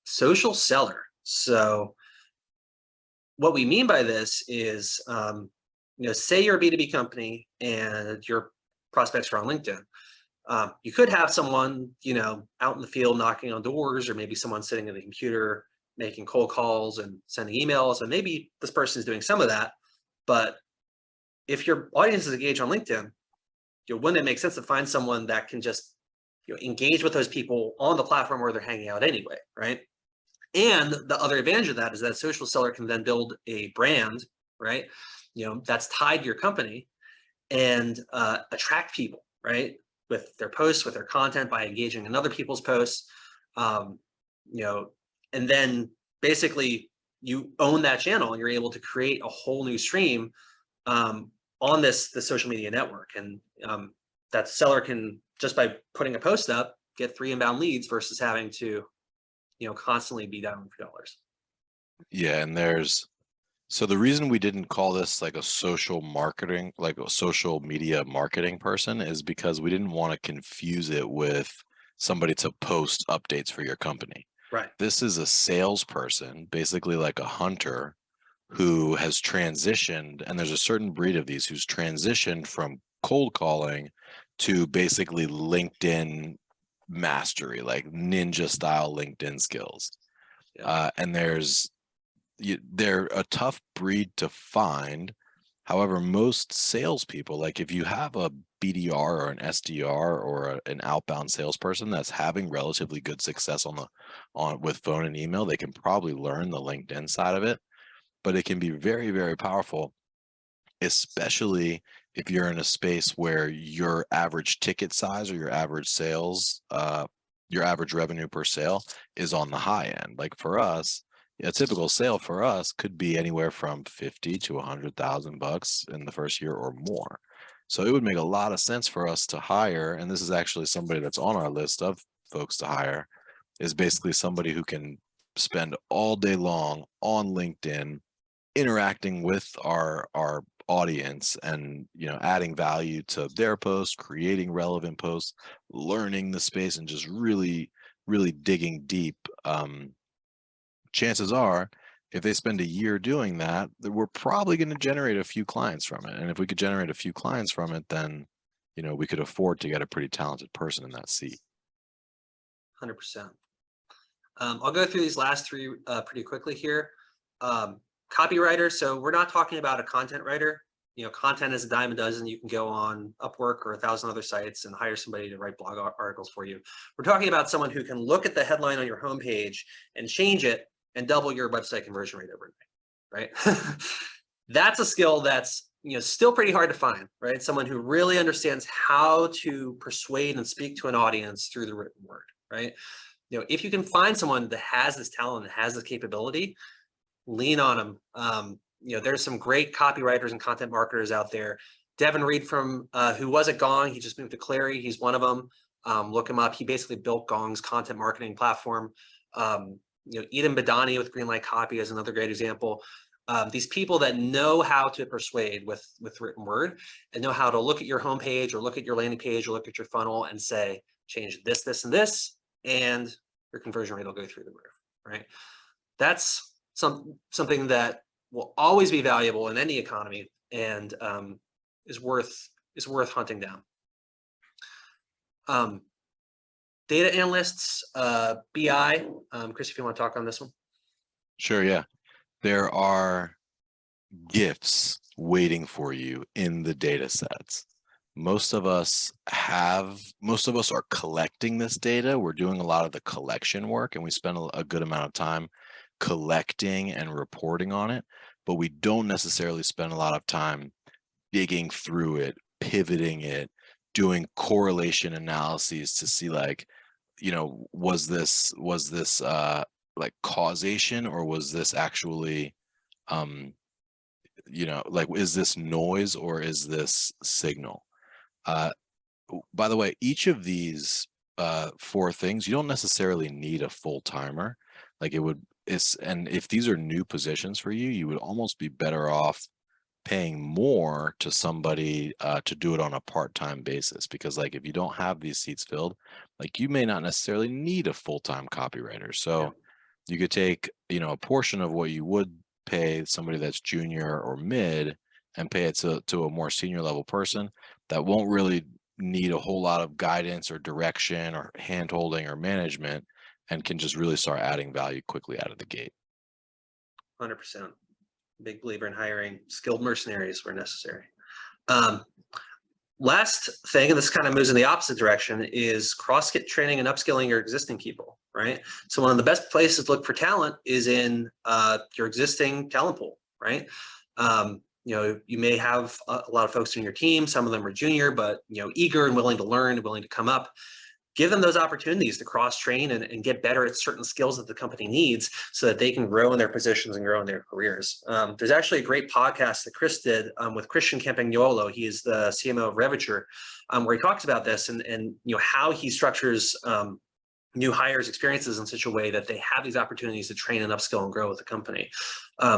Speaker 1: Social seller. So what we mean by this is, say you're a B2B company and your prospects are on LinkedIn. You could have someone, out in the field knocking on doors, or maybe someone sitting at a computer making cold calls and sending emails, and maybe this person is doing some of that. But if your audience is engaged on LinkedIn, wouldn't it make sense to find someone that can just engage with those people on the platform where they're hanging out anyway, right? And the other advantage of that is that a social seller can then build a brand, right? That's tied to your company and attract people, right? With their posts, with their content, by engaging in other people's posts, and then basically you own that channel and you're able to create a whole new stream on the social media network. And that seller can, just by putting a post up, get 3 inbound leads versus having to, constantly be down for dollars.
Speaker 2: Yeah, and so the reason we didn't call this like a social marketing, like a social media marketing person, is because we didn't want to confuse it with somebody to post updates for your company.
Speaker 1: Right.
Speaker 2: This is a salesperson, basically like a hunter, who has transitioned, and there's a certain breed of these who's transitioned from cold calling to basically LinkedIn mastery, like ninja style LinkedIn skills.
Speaker 1: Yeah.
Speaker 2: And they're a tough breed to find. However, most salespeople, like if you have a BDR or an SDR or an outbound salesperson that's having relatively good success with phone and email, they can probably learn the LinkedIn side of it, but it can be very, very powerful, especially if you're in a space where your average ticket size or your average sales, your average revenue per sale is on the high end. Like for us, a typical sale for us could be anywhere from 50 to 100,000 bucks in the first year or more. So it would make a lot of sense for us to hire, and this is actually somebody that's on our list of folks to hire, is basically somebody who can spend all day long on LinkedIn interacting with our audience and adding value to their posts, creating relevant posts, learning the space, and just really digging deep. Chances are, if they spend a year doing that, we're probably going to generate a few clients from it. And if we could generate a few clients from it, then we could afford to get a pretty talented person in that seat.
Speaker 1: 100%. I'll go through these last 3 pretty quickly here. Copywriter. So we're not talking about a content writer. Content is a dime a dozen. You can go on Upwork or 1,000 other sites and hire somebody to write blog articles for you. We're talking about someone who can look at the headline on your homepage and change it and double your website conversion rate overnight, right? That's a skill that's still pretty hard to find, right? Someone who really understands how to persuade and speak to an audience through the written word, right? If you can find someone that has this talent and has this capability, lean on them. There's some great copywriters and content marketers out there. Devin Reed from who was at Gong, he just moved to Clary. He's one of them. Look him up. He basically built Gong's content marketing platform. Eden Badani with Greenlight Copy is another great example. These people that know how to persuade with written word and know how to look at your homepage or look at your landing page or look at your funnel and say, change this, this, and this, and your conversion rate will go through the roof, right? That's something that will always be valuable in any economy and is worth hunting down. Data analysts, BI. Chris, if you want to talk on this one.
Speaker 2: Sure, yeah. There are gifts waiting for you in the data sets. Most of us are collecting this data. We're doing a lot of the collection work, and we spend a good amount of time collecting and reporting on it, but we don't necessarily spend a lot of time digging through it, pivoting it, doing correlation analyses to see was this like causation, or was this actually is this noise or is this signal? By the way, each of these 4 things, you don't necessarily need a full-timer. And if these are new positions for you, you would almost be better off paying more to somebody to do it on a part-time basis, because if you don't have these seats filled, you may not necessarily need a full-time copywriter. So you could take a portion of what you would pay somebody that's junior or mid and pay it to a more senior level person that won't really need a whole lot of guidance or direction or hand-holding or management, and can just really start adding value quickly out of the gate.
Speaker 1: 100%. Big believer in hiring skilled mercenaries where necessary. Last thing, and this kind of moves in the opposite direction, is cross-skit training and upskilling your existing people, right? So one of the best places to look for talent is in your existing talent pool, right? You may have a lot of folks in your team. Some of them are junior, but eager and willing to learn, willing to come up. give them those opportunities to cross-train and get better at certain skills that the company needs so that they can grow in their positions and grow in their careers. There's actually a great podcast that Chris did with Christian Campagnolo. He is the CMO of Reviture, where he talks about this and how he structures new hires' experiences in such a way that they have these opportunities to train and upskill and grow with the company.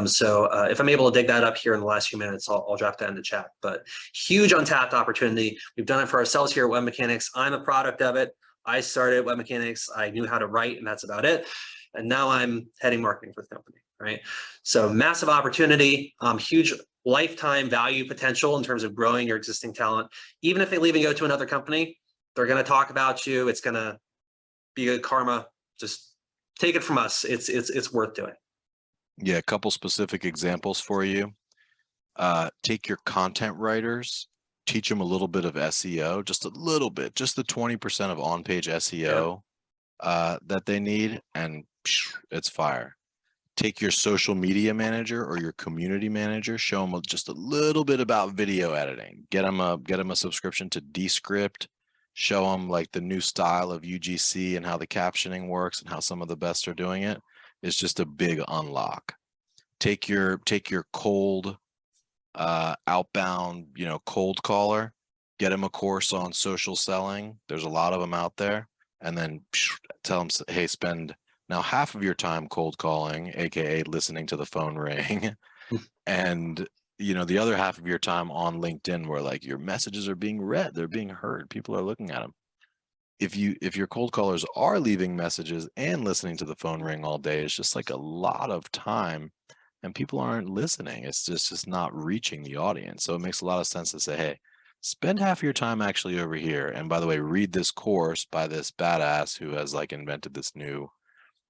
Speaker 1: So if I'm able to dig that up here in the last few minutes, I'll drop that in the chat. But huge untapped opportunity. We've done it for ourselves here at Web Mechanics. I'm a product of it. I started at Web Mechanics. I knew how to write, and that's about it. And now I'm heading marketing for the company, right? So massive opportunity, huge lifetime value potential in terms of growing your existing talent. Even if they leave and go to another company, they're going to talk about you. It's going to be good karma. Just take it from us. It's worth doing.
Speaker 2: Yeah, a couple specific examples for you. Take your content writers, teach them a little bit of SEO, just a little bit, just the 20% of on-page SEO that they need, and it's fire. Take your social media manager or your community manager, show them just a little bit about video editing. Get them a subscription to Descript. Show them like the new style of UGC and how the captioning works and how some of the best are doing it. It's just a big unlock. Take your cold outbound, cold caller, get them a course on social selling. There's a lot of them out there. And then tell them, hey, spend now half of your time cold calling, AKA listening to the phone ring, and the other half of your time on LinkedIn, where like your messages are being read, they're being heard, people are looking at them. If your cold callers are leaving messages and listening to the phone ring all day, it's just like a lot of time, and people aren't listening. It's just not reaching the audience. So it makes a lot of sense to say, hey, spend half your time actually over here. And by the way, read this course by this badass who has like invented this new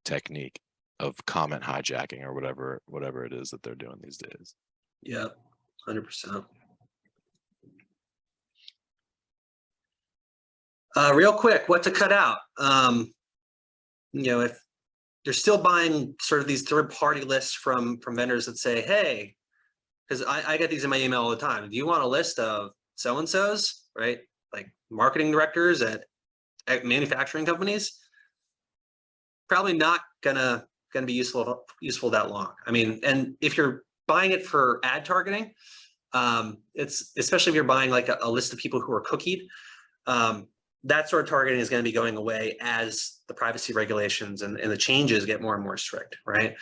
Speaker 2: technique of comment hijacking or whatever it is that they're doing these days.
Speaker 1: Yeah, 100%. Real quick, what to cut out? If you're still buying sort of these third-party lists from vendors that say, hey, because I get these in my email all the time. Do you want a list of so-and-sos, right? Like marketing directors at manufacturing companies? Probably not gonna be useful that long. I mean, and if you're buying it for ad targeting, it's especially if you're buying like a list of people who are cookied, that sort of targeting is going to be going away as the privacy regulations and the changes get more and more strict, right?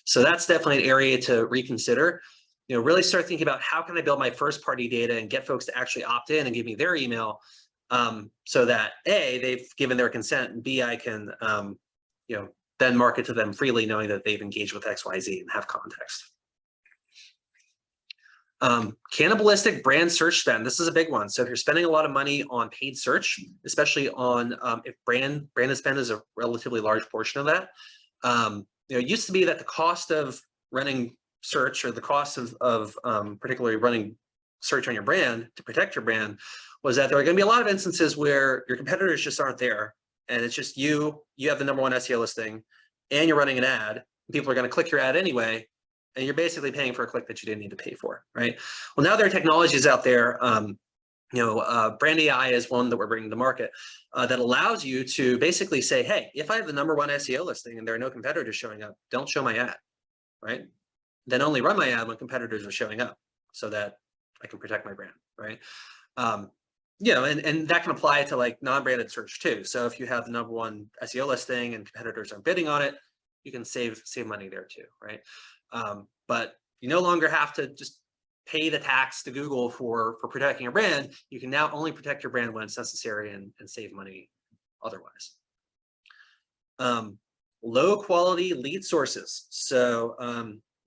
Speaker 1: So that's definitely an area to reconsider. Really start thinking about how can I build my first party data and get folks to actually opt in and give me their email, so that A, they've given their consent, and B, I can then market to them freely, knowing that they've engaged with XYZ and have context. Cannibalistic brand search spend. This is a big one. So if you're spending a lot of money on paid search, especially on if branded spend is a relatively large portion of that, it used to be that the cost of running search, or the cost of particularly running search on your brand to protect your brand, was that there are going to be a lot of instances where your competitors just aren't there, and it's just you have the #1 SEO listing, and you're running an ad. People are going to click your ad anyway, and you're basically paying for a click that you didn't need to pay for, right? Well, now there are technologies out there. Brand AI is one that we're bringing to market that allows you to basically say, hey, if I have the #1 SEO listing and there are no competitors showing up, don't show my ad, right? Then only run my ad when competitors are showing up, so that I can protect my brand, right? And that can apply to like non-branded search too. So if you have the #1 SEO listing and competitors are bidding on it, you can save money there too, right? But you no longer have to just pay the tax to Google for protecting your brand. You can now only protect your brand when it's necessary and save money otherwise. Low quality lead sources. So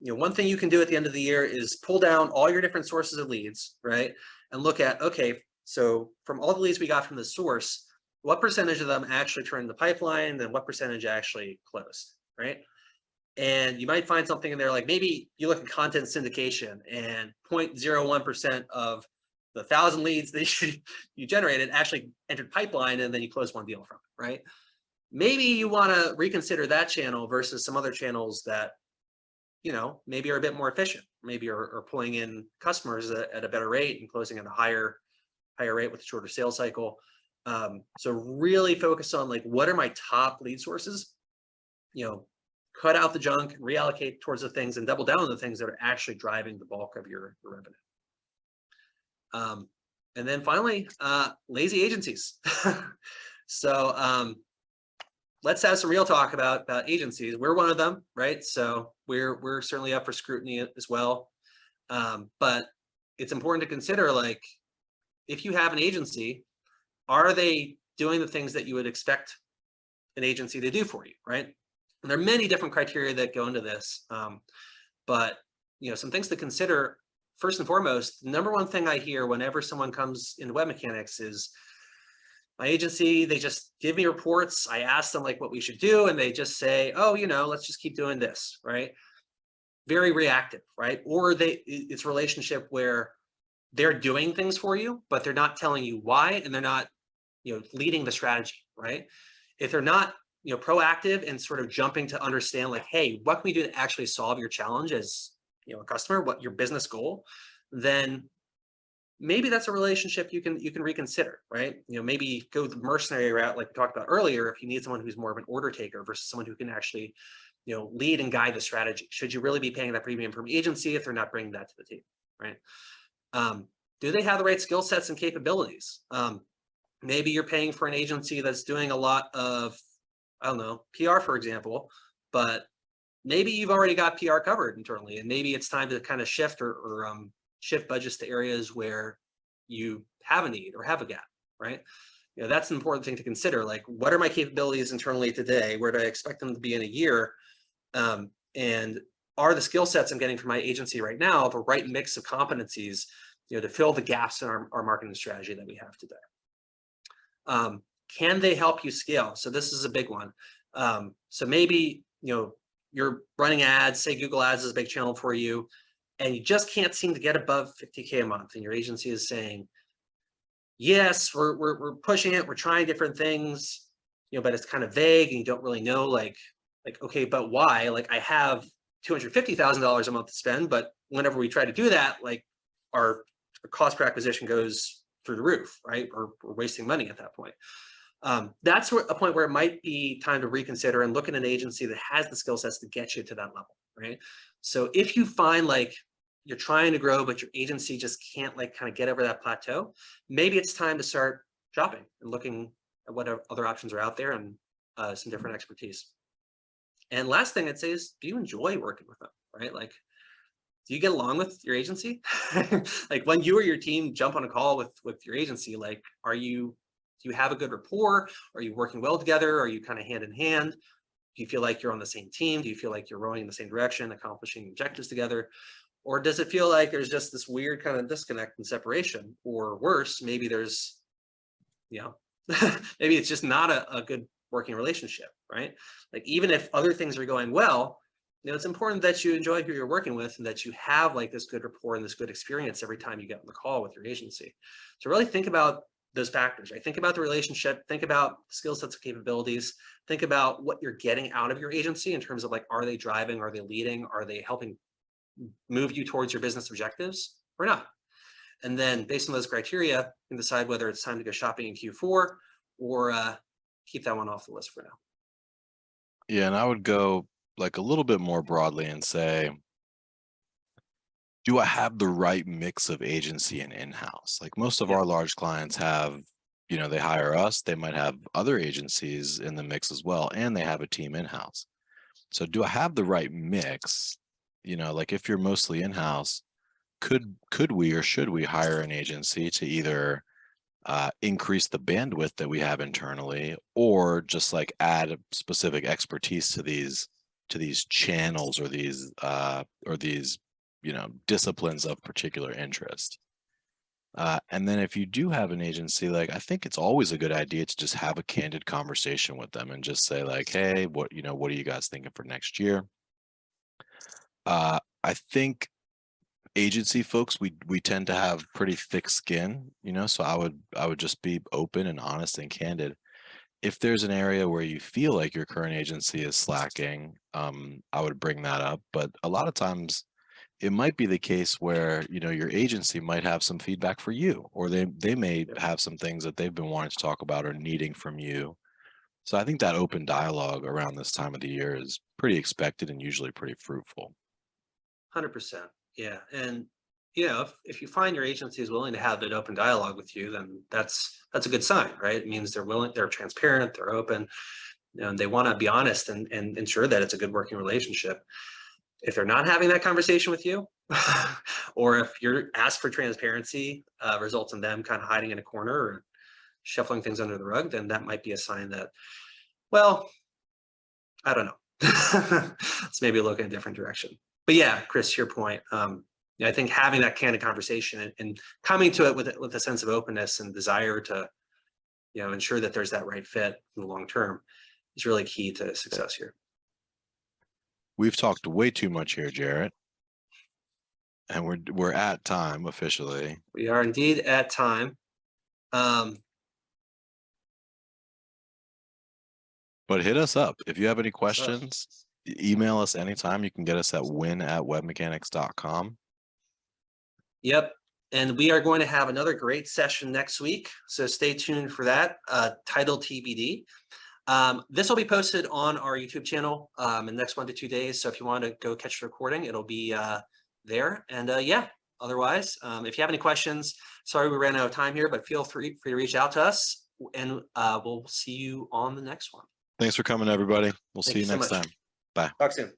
Speaker 1: one thing you can do at the end of the year is pull down all your different sources of leads, right? And look at, okay, so from all the leads we got from the source, what percentage of them actually turned the pipeline, then what percentage actually closed, right? And you might find something in there, like maybe you look at content syndication and 0.01% of the 1,000 leads that you generated actually entered pipeline, and then you close one deal from it, right? Maybe you want to reconsider that channel versus some other channels that, maybe are a bit more efficient, maybe are pulling in customers at a better rate and closing at a higher rate with a shorter sales cycle. So really focus on like, what are my top lead sources? Cut out the junk, reallocate towards the things, and double down on the things that are actually driving the bulk of your revenue. And then finally, lazy agencies. So let's have some real talk about agencies. We're one of them, right? So we're certainly up for scrutiny as well. But it's important to consider, like, if you have an agency, are they doing the things that you would expect an agency to do for you, right? And there are many different criteria that go into this, but some things to consider. First and foremost, the number one thing I hear whenever someone comes into web mechanics is, my agency, they just give me reports. I ask them like what we should do, and they just say, oh, let's just keep doing this, right? Very reactive, right? Or it's a relationship where they're doing things for you, but they're not telling you why, and they're not leading the strategy, right? If they're not proactive and sort of jumping to understand, like, hey, what can we do to actually solve your challenge as a customer, what your business goal, then maybe that's a relationship you can reconsider, right? Maybe go the mercenary route, like we talked about earlier, if you need someone who's more of an order taker versus someone who can actually lead and guide the strategy. Should you really be paying that premium from agency if they're not bringing that to the table, right? Do they have the right skill sets and capabilities? Maybe you're paying for an agency that's doing a lot of, I don't know, PR, for example, but maybe you've already got PR covered internally, and maybe it's time to kind of shift or shift budgets to areas where you have a need or have a gap, right? That's an important thing to consider. Like, what are my capabilities internally today? Where do I expect them to be in a year? And are the skill sets I'm getting from my agency right now the right mix of competencies, to fill the gaps in our marketing strategy that we have today? Can they help you scale? So this is a big one. So maybe, you're running ads, say Google Ads is a big channel for you, and you just can't seem to get above 50K a month. And your agency is saying, yes, we're pushing it. We're trying different things, but it's kind of vague and you don't really know, like, okay, but why? Like, I have $250,000 a month to spend, but whenever we try to do that, like, our cost per acquisition goes through the roof, right? Or we're wasting money at that point. That's a point where it might be time to reconsider and look at an agency that has the skill sets to get you to that level, right? So if you find like you're trying to grow, but your agency just can't like kind of get over that plateau, maybe it's time to start shopping and looking at what other options are out there and some different expertise. And last thing I'd say is, do you enjoy working with them, right? Like, do you get along with your agency? Like, when you or your team jump on a call with your agency, like, do you have a good rapport? Are you working well together? Are you kind of hand in hand? Do you feel like you're on the same team? Do you feel like you're rowing in the same direction, accomplishing objectives together? Or does it feel like there's just this weird kind of disconnect and separation? Or worse, maybe there's, maybe it's just not a good working relationship, right? Like, even if other things are going well, it's important that you enjoy who you're working with and that you have like this good rapport and this good experience every time you get on the call with your agency. So really think about those factors, right? Think about the relationship, think about skill sets and capabilities, think about what you're getting out of your agency in terms of like, are they driving, are they leading, are they helping move you towards your business objectives or not? And then based on those criteria, you can decide whether it's time to go shopping in Q4 or keep that one off the list for now.
Speaker 2: Yeah, and I would go like a little bit more broadly and say, do I have the right mix of agency and in-house? Like, most of our large clients have, they hire us, they might have other agencies in the mix as well, and they have a team in-house. So do I have the right mix? Like, if you're mostly in-house, could we or should we hire an agency to either increase the bandwidth that we have internally, or just like add specific expertise to these channels or these disciplines of particular interest? And then if you do have an agency, like, I think it's always a good idea to just have a candid conversation with them and just say like, hey, what are you guys thinking for next year? I think agency folks, we tend to have pretty thick skin, so I would just be open and honest and candid. If there's an area where you feel like your current agency is slacking, I would bring that up. But a lot of times it might be the case where, you know, your agency might have some feedback for you, or they may have some things that they've been wanting to talk about or needing from you. So I think that open dialogue around this time of the year is pretty expected and usually pretty fruitful.
Speaker 1: 100%. Yeah. And, you know, if you find your agency is willing to have an open dialogue with you, then that's a good sign, right? It means they're willing, they're transparent, they're open, and they want to be honest and ensure that it's a good working relationship. If they're not having that conversation with you, or if you're asked for transparency results in them kind of hiding in a corner or shuffling things under the rug, then that might be a sign that, well, I don't know. Let's maybe look in a different direction. But yeah, Chris, to your point, I think having that candid conversation and coming to it with a sense of openness and desire to, you know, ensure that there's that right fit in the long term is really key to success here.
Speaker 2: We've talked way too much here, Jarrett, and we're at time officially.
Speaker 1: We are indeed at time.
Speaker 2: But hit us up if you have any questions. Email us anytime. You can get us at win@webmechanics.com.
Speaker 1: Yep. And we are going to have another great session next week. So stay tuned for that. Title TBD. This will be posted on our YouTube channel in the next 1 to 2 days. So if you want to go catch the recording, it'll be there. And yeah, otherwise, if you have any questions, sorry we ran out of time here, but feel free to reach out to us, and we'll see you on the next one.
Speaker 2: Thanks for coming, everybody. We'll see you
Speaker 1: so
Speaker 2: next
Speaker 1: much.
Speaker 2: time. Bye.
Speaker 1: Talk soon.